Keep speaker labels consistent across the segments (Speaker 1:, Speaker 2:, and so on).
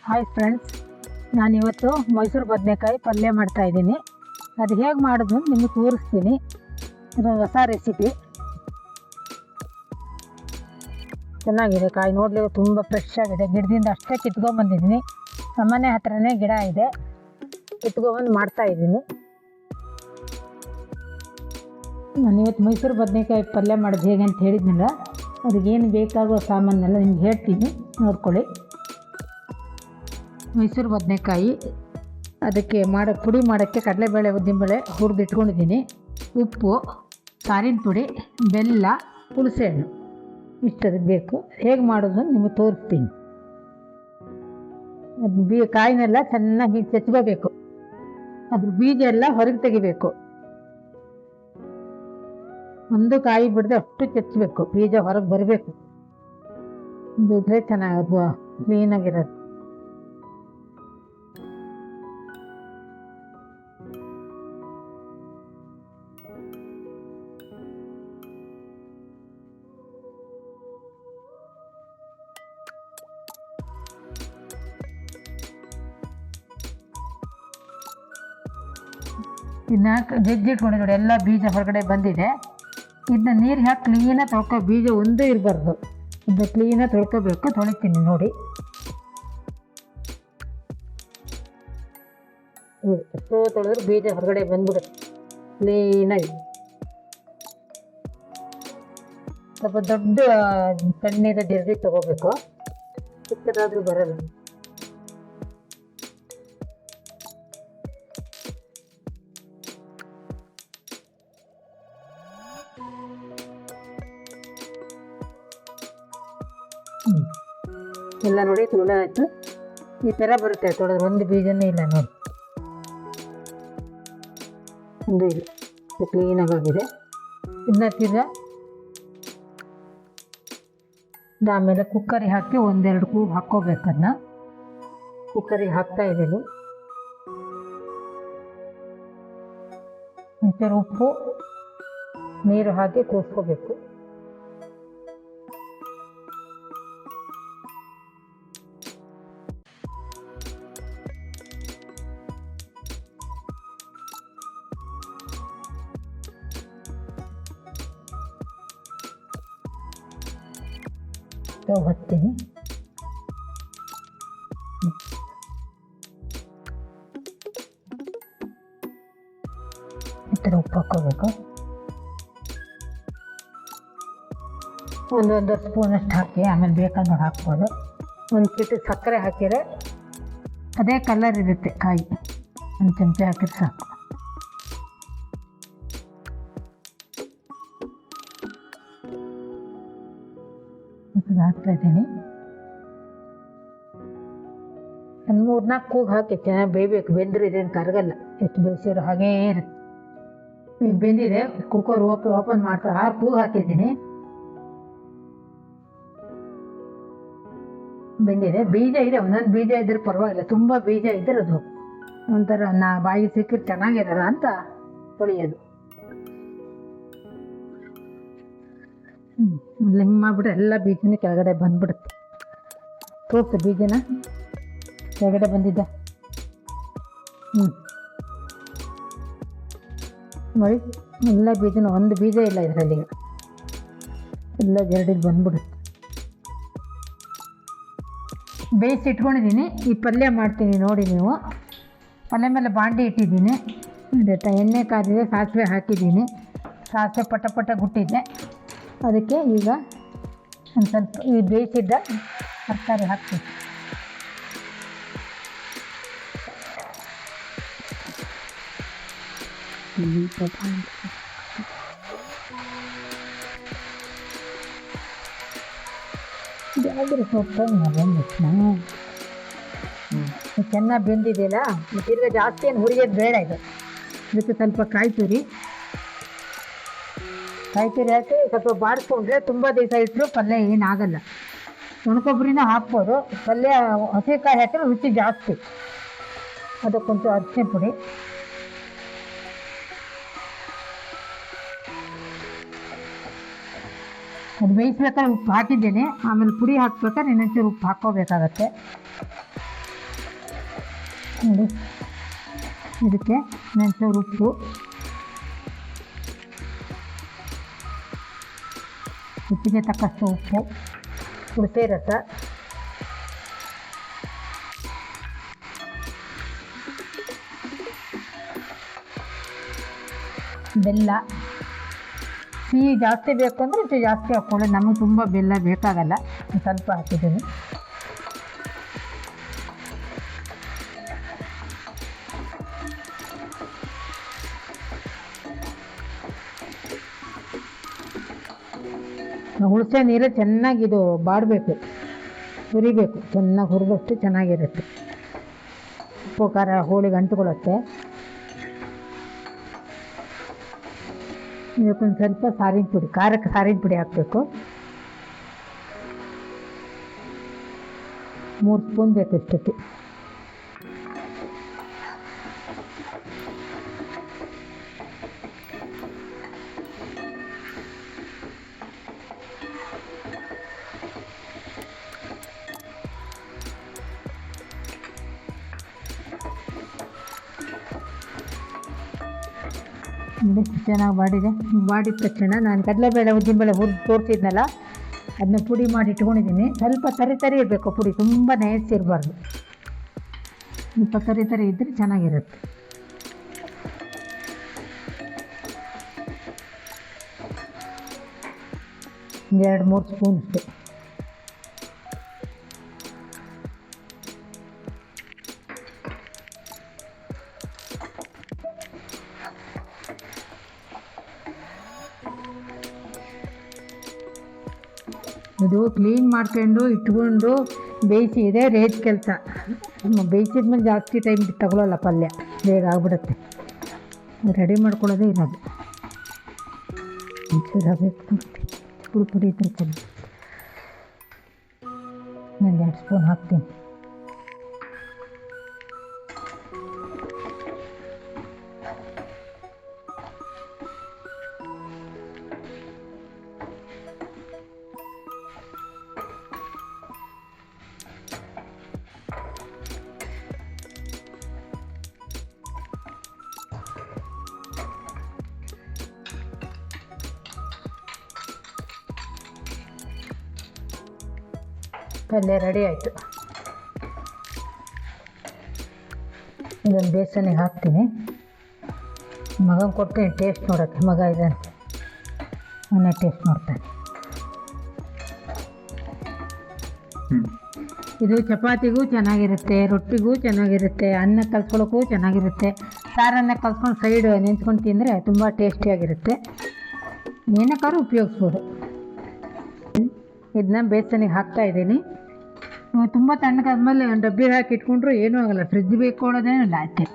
Speaker 1: Hi friends, ನಾನಿವತ್ತು ಮೈಸೂರು ಬದನೆಕಾಯಿ ಪಲ್ಯ ಮಾಡ್ತಾಯಿದ್ದೀನಿ. ಅದು ಹೇಗೆ ಮಾಡೋದು ನಿಮಗೆ ತೋರಿಸ್ತೀನಿ. ಇದು ಹೊಸ ರೆಸಿಪಿ. ಚೆನ್ನಾಗಿದೆ, ಕಾಯಿ ನೋಡಲಿಕ್ಕೆ ತುಂಬ ಫ್ರೆಶ್ ಆಗಿದೆ. ಗಿಡದಿಂದ ಅಷ್ಟೇ ಕಿತ್ಕೊಂಡ್ಬಂದಿದ್ದೀನಿ. ನಮ್ಮನೆ ಹತ್ರನೇ ಗಿಡ ಇದೆ, ಕಿತ್ಕೊಂಡ್ಬಂದು ಮಾಡ್ತಾಯಿದ್ದೀನಿ. ನಾನಿವತ್ತು ಮೈಸೂರು ಬದನೆಕಾಯಿ ಪಲ್ಯ ಮಾಡೋದು ಹೇಗೆ ಅಂತ ಹೇಳಿದ್ನಲ್ಲ, ಅದಕ್ಕೇನು ಬೇಕಾಗೋ ಸಾಮಾನೆಲ್ಲ ನಿಮ್ಗೆ ಹೇಳ್ತೀನಿ, ನೋಡ್ಕೊಳ್ಳಿ. ಮೈಸೂರು ಬದನೆಕಾಯಿ, ಅದಕ್ಕೆ ಪುಡಿ ಮಾಡೋಕ್ಕೆ ಕಡಲೆಬೇಳೆ ಉದ್ದಿನಬೇಳೆ ಹುರಿದು ಇಟ್ಕೊಂಡಿದ್ದೀನಿ. ಉಪ್ಪು, ಸಾರಿನ ಪುಡಿ, ಬೆಲ್ಲ, ಹುಣಸೆಹಣ್ಣು, ಇಷ್ಟದಕ್ಕೆ ಬೇಕು. ಹೇಗೆ ಮಾಡೋದು ನಿಮಗೆ ತೋರಿಸ್ತೀನಿ. ಕಾಯಿನೆಲ್ಲ ಚೆನ್ನಾಗಿ ಚೆಚ್ಕೋಬೇಕು. ಅದ್ರ ಬೀಜ ಎಲ್ಲ ಹೊರಗೆ ತೆಗಿಬೇಕು. ಒಂದು ಕಾಯಿ ಬಿಡದೆ ಅಷ್ಟು ಚೆಚ್ಚಬೇಕು, ಬೀಜ ಹೊರಗೆ ಬರಬೇಕು. ಬಿದ್ದರೆ ಚೆನ್ನಾಗಿ ಕ್ಲೀನಾಗಿರೋದು. ಇದನ್ನ ಜಜ್ಜಿಟ್ಕೊಂಡು ನೋಡಿ, ಎಲ್ಲ ಬೀಜ ಹೊರಗಡೆ ಬಂದಿದೆ. ಇದನ್ನ ನೀರು ಹಾಕಿ ಕ್ಲೀನಾಗಿ ಬೀಜ ಒಂದೂ ಇರಬಾರ್ದು. ಇದನ್ನ ಕ್ಲೀನಾಗಿ ತೊಳ್ಕೊಬೇಕು. ತೊಳಿತೀನಿ ನೋಡಿ. ಎಷ್ಟೋ ತೊಳೆದ್ರೆ ಬೀಜ ಹೊರಗಡೆ ಬಂದ್ಬಿಡುತ್ತೆ ಕ್ಲೀನಾಗಿ. ಸ್ವಲ್ಪ ದೊಡ್ಡ ತಣ್ಣೀರ ಜರ್ದಿ ತೊಗೋಬೇಕು, ಚಿಕ್ಕದಾದ್ರೂ ಬರಲ್ಲ. ಎಲ್ಲ ನೋಡಿ ತುಳಿದಾಯ್ತು. ಈ ಥರ ಬರುತ್ತೆ ತೊಳೆದ್ರೆ. ಒಂದು ಬೀಜನೇ ಇಲ್ಲ ನೋಡಿ, ಒಂದು ಇಲ್ಲ, ಕ್ಲೀನಾಗಿದೆ. ಇದನ್ನ ಆಮೇಲೆ ಕುಕ್ಕರಿಗೆ ಹಾಕಿ ಒಂದೆರಡು ಕೂಗು ಹಾಕ್ಕೋಬೇಕು. ಅದನ್ನ ಕುಕ್ಕರಿಗೆ ಹಾಕ್ತಾ ಇದ್ದೀನಿ. ಒಂಚೂರು ಉಪ್ಪು, ನೀರು ಹಾಕಿ ಕೂಗಿಸ್ಕೋಬೇಕು. ಹತ್ತೀನಿ. ಈ ಥರ ಉಪ್ಪು ಹಾಕ್ಕೋಬೇಕು. ಒಂದೊಂದು ಸ್ಪೂನಷ್ಟು ಹಾಕಿ ಆಮೇಲೆ ಬೇಕಾದ್ರೆ ಹಾಕ್ಬೋದು. ಒಂದು ಚಿಟಿಕೆ ಸಕ್ಕರೆ ಹಾಕಿದರೆ ಅದೇ ಕಲರ್ ಇರುತ್ತೆ ಕಾಯಿ. ಒಂದು ಚಮಚ ಹಾಕಿದ್ರೆ ಸಾಕು. ಹಾಕ್ತಾ ಇದ್ದೀನಿ. ಒಂದು 3-4 ಕೂಗು ಹಾಕಿ ಚೆನ್ನಾಗಿ ಬೇಯಬೇಕು. ಬೆಂದ್ರೆ ಇದೇನು ಕರಗಲ್ಲ, ಎಷ್ಟು ಬೇಯಿಸಿರೋ ಹಾಗೇ ಇರುತ್ತೆ. ಈಗ ಬೆಂದಿದೆ. ಕುಕ್ಕರ್ ಓಪನ್ ಮಾಡ್ತಾ 6 ಕೂಗು ಹಾಕಿದ್ದೀನಿ. ಬೆಂದಿದೆ. ಬೀಜ ಇದೆ, ಒಂದೊಂದು ಬೀಜ ಇದ್ರೆ ಪರವಾಗಿಲ್ಲ. ತುಂಬ ಬೀಜ ಇದ್ರೆ ಅದು ಒಂಥರ ಬಾಯಿಗೆ ಸಿಕ್ಕಿದ್ರೆ ಚೆನ್ನಾಗಿರಲ್ಲ ಅಂತ ತೊಳೆಯೋದು. ಹಿಂಗೆ ಮಾಡಿಬಿಟ್ರೆ ಎಲ್ಲ ಬೀಜನ ಕೆಳಗಡೆ ಬಂದ್ಬಿಡುತ್ತೆ. ತೋರಿಸು ಬೀಜನ ಕೆಳಗಡೆ ಬಂದಿದ್ದ. ನೋಡಿ, ಎಲ್ಲ ಬೀಜನ ಒಂದು ಬೀಜ ಇಲ್ಲ ಇದರಲ್ಲಿ. ಎಲ್ಲ ಜರಡಿಗೆ ಬಂದ್ಬಿಡುತ್ತೆ. ಬೇಯಿಸಿ ಇಟ್ಕೊಂಡಿದ್ದೀನಿ. ಈ ಪಲ್ಯ ಮಾಡ್ತೀನಿ ನೋಡಿ ನೀವು. ಪಲ್ಯ ಮೇಲೆ ಬಾಂಡೆ ಇಟ್ಟಿದ್ದೀನಿ. ಎಣ್ಣೆ ಕಾದಿದೆ, ಸಾಸಿವೆ ಹಾಕಿದ್ದೀನಿ. ಸಾಸಿವೆ ಪಟ ಗುಟ್ಟಿದೆ. ಅದಕ್ಕೆ ಈಗ ಒಂದು ಸ್ವಲ್ಪ ಈ ಬೇಯಿಸಿದ್ದ ತರಕಾರಿ ಹಾಕ್ತೀನಿ. ಯಾವ್ದು ಸೊಪ್ಪು ಚೆನ್ನಾಗಿ ಬೆಂದಿದೆಯಲ್ಲ. ತಿರ್ಗ ಜಾಸ್ತಿ ಏನು ಹುರಿಯೋದು ಬೇಡ. ಇದು ಇದಕ್ಕೆ ಸ್ವಲ್ಪ ಕಾಯಿ ತುರಿ ಹಾಕಿ ಸ್ವಲ್ಪ ಬಾಡಿಸ್ಕೊಂಡ್ರೆ ತುಂಬ ದಿವಸ ಇಟ್ಟರು ಪಲ್ಯ ಏನಾಗಲ್ಲ. ಒಣಕೊಬ್ಬರಿನ ಹಾಕ್ಬೋದು. ಪಲ್ಯ ಹಸಿಕಾಯಿ ಹಾಕಿದ್ರೆ ರುಚಿ ಜಾಸ್ತಿ. ಅದಕ್ಕೊಂಚು ಅರಿಶಿನ ಪುಡಿ, ಅದು ಬೇಯಿಸ್ಬೇಕಾದ್ರೆ ಉಪ್ಪು ಹಾಕಿದ್ದೇನೆ. ಆಮೇಲೆ ಪುಡಿ ಹಾಕ್ಬೇಕಾದ್ರೆ ಇನ್ನೊಂಚೂರು ಉಪ್ಪು ಹಾಕ್ಕೋಬೇಕಾಗತ್ತೆ. ನೋಡಿ, ಇದಕ್ಕೆ ಮೆಣಸೂರು, ಉಪ್ಪು, ಉಪ್ಪಿಗೆ ತಕ್ಕಷ್ಟು ಉಪ್ಪು, ಹುಣಸೆ ರಸ, ಬೆಲ್ಲ. ಸಿಹಿ ಜಾಸ್ತಿ ಬೇಕು ಅಂದರೆ ಇದು ಜಾಸ್ತಿ ಹಾಕ್ಕೊಳ್ಳಿ, ನಮಗೆ ತುಂಬ ಬೆಲ್ಲ ಬೇಕಾಗಲ್ಲ, ಸ್ವಲ್ಪ ಹಾಕಿದ್ದೀನಿ. ಹುಣಸೆ ನೀರು ಚೆನ್ನಾಗಿ ಇದು ಬಾಡಬೇಕು, ಹುರಿಬೇಕು, ಚೆನ್ನಾಗಿ ಹುರಿದಷ್ಟು ಚೆನ್ನಾಗಿರುತ್ತೆ. ಉಪ್ಪು ಖಾರ ಹೋಳಿಗೆ ಅಂಟುಕೊಳ್ಳುತ್ತೆ. ಇದಕ್ಕೊಂದು ಸ್ವಲ್ಪ ಸಾರಿನ ಪುಡಿ, ಖಾರಕ್ಕೆ ಸಾರಿನ ಪುಡಿ ಹಾಕಬೇಕು. 3 ಸ್ಪೂನ್ ಬೇಕು ಇಷ್ಟಕ್ಕೆ. ನೋಡಿ ಚೆನ್ನಾಗಿ ಬಾಡಿದೆ. ಬಾಡಿದ ತಕ್ಷಣ ನಾನು ಕಡಲೆಬೇಳೆ ಉದ್ದಿನಬೇಳೆ ಹುರಿದು ತೋರಿಸಿದ್ನಲ್ಲ, ಅದನ್ನ ಪುಡಿ ಮಾಡಿ ಇಟ್ಕೊಂಡಿದ್ದೀನಿ. ಸ್ವಲ್ಪ ತರಿ ಇರಬೇಕು ಪುಡಿ, ತುಂಬ ನೈಸಿರಬಾರ್ದು, ಸ್ವಲ್ಪ ತರಿ ಇದ್ದರೆ ಚೆನ್ನಾಗಿರುತ್ತೆ. ಒಂದು 2-3 ಸ್ಪೂನ್ ಅಷ್ಟೇ. ಇದು ಕ್ಲೀನ್ ಮಾಡ್ಕೊಂಡು ಇಟ್ಕೊಂಡು ಬೇಯಿಸಿ ಇದೆ ರೇಟ್ ಕೆಲಸ. ಬೇಯಿಸಿದ್ಮೇಲೆ ಜಾಸ್ತಿ ಟೈಮ್ ತಗೊಳ್ಳಲ್ಲ, ಪಲ್ಯ ಬೇಗ ಆಗ್ಬಿಡುತ್ತೆ. ರೆಡಿ ಮಾಡ್ಕೊಳ್ಳೋದೇ ಇರೋದು. ಬೇಕು ಪುಡಿ ಇದ್ರೆ ಚೆನ್ನಾಗಿ. ನಾನು 2 ಸ್ಪೂನ್ ಹಾಕ್ತೀನಿ. ಪಲ್ಯ ರೆಡಿ ಆಯಿತು. ಇದನ್ನು ಬೇಸನಿಗೆ ಹಾಕ್ತೀನಿ. ಮಗನ ಕೊಡ್ತೀನಿ ಟೇಸ್ಟ್ ನೋಡೋಕ್ಕೆ. ಮಗ ಇದ್ದಾನೆ, ಅವನ್ನೇ ಟೇಸ್ಟ್ ನೋಡ್ತಾನೆ. ಇದು ಚಪಾತಿಗೂ ಚೆನ್ನಾಗಿರುತ್ತೆ, ರೊಟ್ಟಿಗೂ ಚೆನ್ನಾಗಿರುತ್ತೆ, ಅನ್ನ ಕಲ್ಸ್ಕೊಳ್ಳೋಕ್ಕೂ ಚೆನ್ನಾಗಿರುತ್ತೆ. ಸಾರನ್ನ ಕಲ್ಸ್ಕೊಂಡು ಸೈಡ್ ನೆಂಚ್ಕೊಂಡು ತಿಂದರೆ ತುಂಬ ಟೇಸ್ಟಿಯಾಗಿರುತ್ತೆ. ಏನಕ್ಕಾದ್ರೂ ಉಪಯೋಗಿಸ್ಬೋದು. ಇದನ್ನ ಬೇಸನಿಗೆ ಹಾಕ್ತಾಯಿದ್ದೀನಿ. ತುಂಬ ತಣ್ಣಗಾದ್ಮೇಲೆ ಒಂದು ಡಬ್ಬಿಗೆ ಹಾಕಿ ಇಟ್ಕೊಂಡ್ರು ಏನೂ ಆಗೋಲ್ಲ. ಫ್ರಿಜ್ ಬೇಕೊಳ್ಳೋದೇನಿಲ್ಲ, ಅಷ್ಟೇ.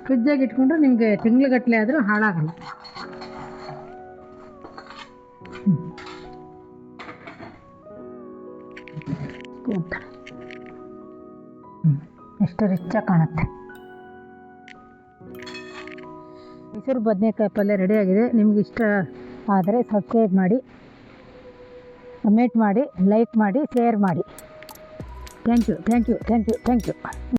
Speaker 1: ಫ್ರಿಜ್ಜಾಗಿ ಇಟ್ಕೊಂಡ್ರೆ ನಿಮಗೆ ತಿಂಗ್ಳುಗಟ್ಟಲೆ ಆದರೂ ಹಾಳಾಗಲ್ಲ. ಎಷ್ಟು ರಿಚ್ಚಾಗಿ ಕಾಣುತ್ತೆ. ಮೈಸೂರು ಬದನೆಕಾಯಿ ಪಲ್ಯ ರೆಡಿಯಾಗಿದೆ. ನಿಮ್ಗೆ ಇಷ್ಟ ಆದರೆ ಸಬ್ಸ್ಕ್ರೈಬ್ ಮಾಡಿ, ಕಮೆಂಟ್ ಮಾಡಿ, ಲೈಕ್ ಮಾಡಿ, ಶೇರ್ ಮಾಡಿ. Thank you.